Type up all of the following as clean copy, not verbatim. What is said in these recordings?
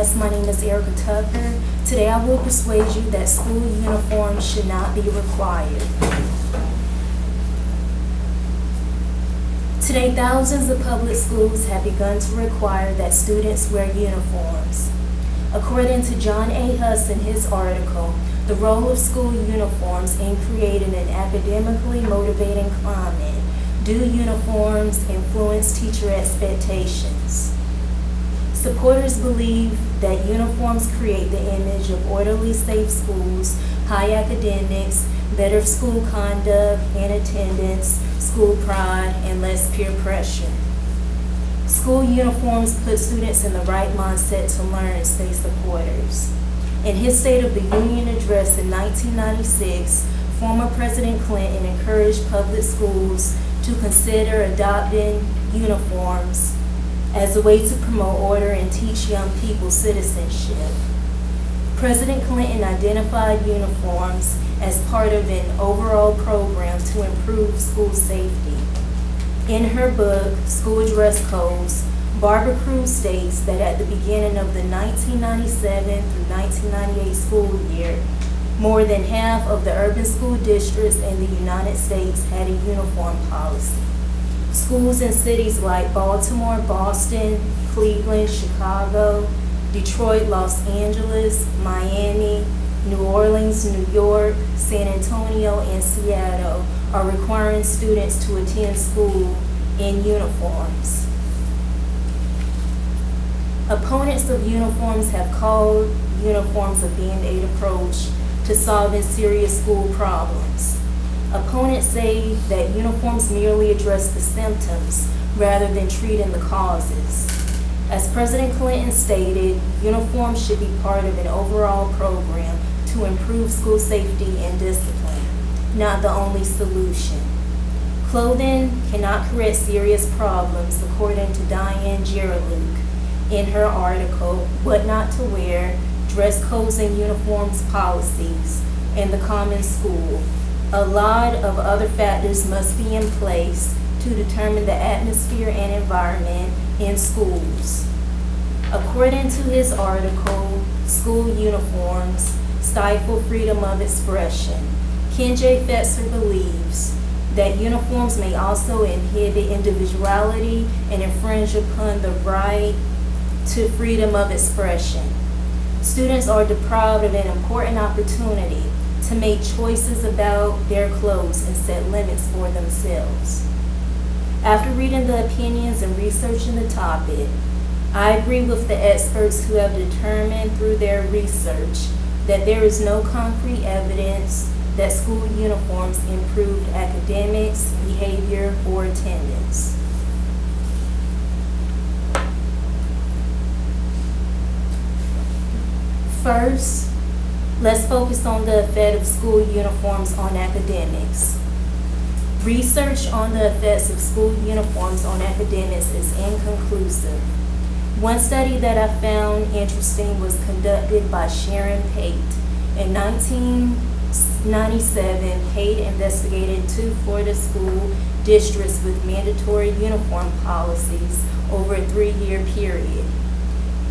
class, my name is Erica Tucker. Today I will persuade you that school uniforms should not be required. Today, thousands of public schools have begun to require that students wear uniforms. According to John A. Huss in his article, The Role of School Uniforms in Creating an Academically Motivating Climate, Do Uniforms Influence Teacher Expectations? Supporters believe that uniforms create the image of orderly, safe schools, high academics, better school conduct and attendance, school pride, and less peer pressure. School uniforms put students in the right mindset to learn, say supporters. In his State of the Union address in 1996, former President Clinton encouraged public schools to consider adopting uniforms as a way to promote order and teach young people citizenship. President Clinton identified uniforms as part of an overall program to improve school safety. In her book, School Dress Codes, Barbara Cruz states that at the beginning of the 1997 through 1998 school year, more than half of the urban school districts in the United States had a uniform policy. Schools in cities like Baltimore, Boston, Cleveland, Chicago, Detroit, Los Angeles, Miami, New Orleans, New York, San Antonio, and Seattle are requiring students to attend school in uniforms. Opponents of uniforms have called uniforms a Band-Aid approach to solving serious school problems. Opponents say that uniforms merely address the symptoms rather than treating the causes. As President Clinton stated, uniforms should be part of an overall program to improve school safety and discipline, not the only solution. Clothing cannot correct serious problems, according to Diane Geraluk in her article, What Not to Wear, Dress Codes and Uniforms Policies in the Common School. A lot of other factors must be in place to determine the atmosphere and environment in schools. According to his article, School Uniforms Stifle Freedom of Expression, Ken J. Fetzer believes that uniforms may also inhibit individuality and infringe upon the right to freedom of expression. Students are deprived of an important opportunity to make choices about their clothes and set limits for themselves. After reading the opinions and researching the topic, I agree with the experts who have determined through their research that there is no concrete evidence that school uniforms improved academics, behavior, or attendance. First, let's focus on the effect of school uniforms on academics. Research on the effects of school uniforms on academics is inconclusive. One study that I found interesting was conducted by Sharon Pate. In 1997, Pate investigated 2 Florida school districts with mandatory uniform policies over a 3-year period.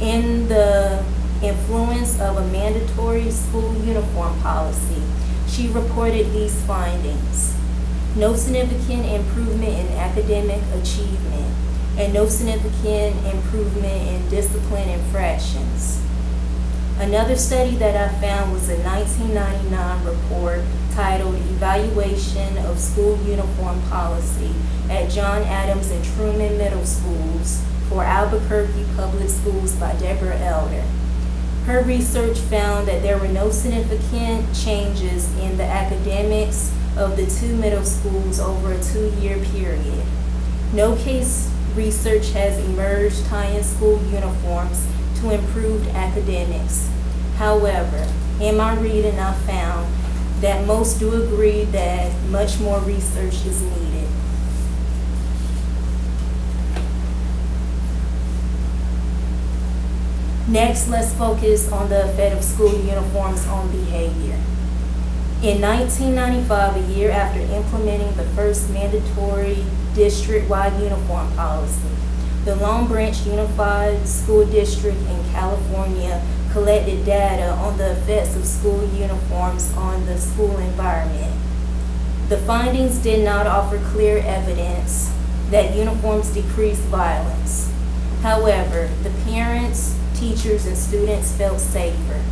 In the influence of a mandatory school uniform policy, she reported these findings: no significant improvement in academic achievement, and no significant improvement in discipline infractions. Another study that I found was a 1999 report titled Evaluation of School Uniform Policy at John Adams and Truman Middle Schools for Albuquerque Public Schools by Deborah Elder. Her research found that there were no significant changes in the academics of the 2 middle schools over a 2-year period. No case research has emerged tying school uniforms to improved academics. However, in my reading, I found that most do agree that much more research is needed. Next, let's focus on the effect of school uniforms on behavior. In 1995, a year after implementing the first mandatory district-wide uniform policy, the Long Branch Unified School District in California collected data on the effects of school uniforms on the school environment. The findings did not offer clear evidence that uniforms decrease violence. However, the parents, teachers, and students felt safer.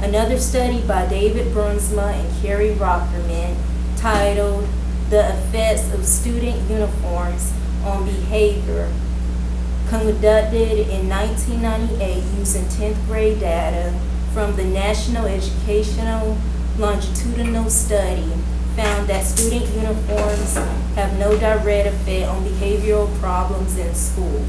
Another study by David Brunsma and Kerry Rockerman, titled "The Effects of Student Uniforms on Behavior," conducted in 1998 using 10th grade data from the National Educational Longitudinal Study, found that student uniforms have no direct effect on behavioral problems in school.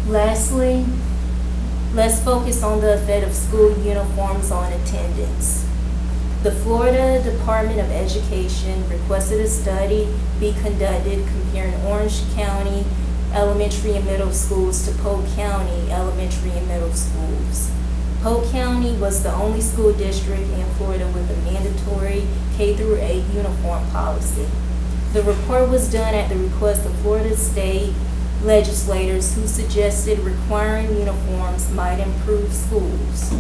Lastly, let's focus on the effect of school uniforms on attendance. The Florida Department of Education requested a study be conducted comparing Orange County elementary and middle schools to Polk County elementary and middle schools. Polk County was the only school district in Florida with a mandatory K-8 uniform policy. The report was done at the request of Florida state legislators who suggested requiring uniforms might improve schools.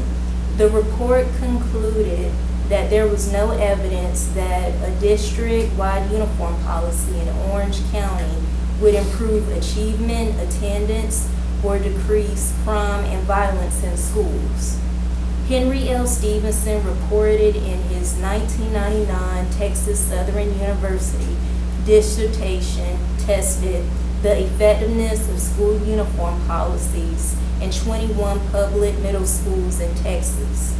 The report concluded that there was no evidence that a district-wide uniform policy in Orange County would improve achievement, attendance, or decrease crime and violence in schools. Henry L. Stevenson reported in his 1999 Texas Southern University dissertation tested the effectiveness of school uniform policies in 21 public middle schools in Texas.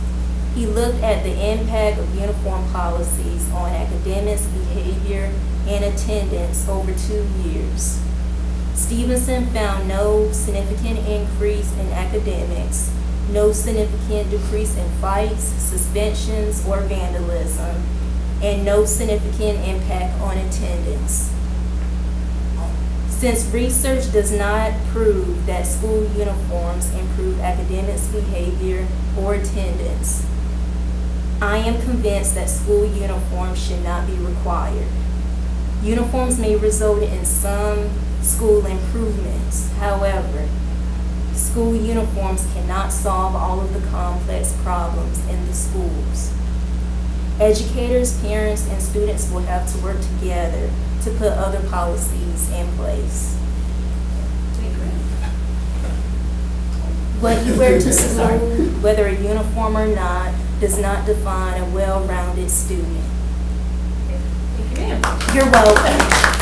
He looked at the impact of uniform policies on academics, behavior, and attendance over 2 years. Stevenson found no significant increase in academics, no significant decrease in fights, suspensions, or vandalism, and no significant impact on attendance. Since research does not prove that school uniforms improve academics, behavior, or attendance, I am convinced that school uniforms should not be required. Uniforms may result in some school improvements. However, school uniforms cannot solve all of the complex problems in the schools. Educators, parents, and students will have to work together to put other policies in place. What you wear to school, whether a uniform or not, does not define a well-rounded student. Thank you, ma'am. You're welcome.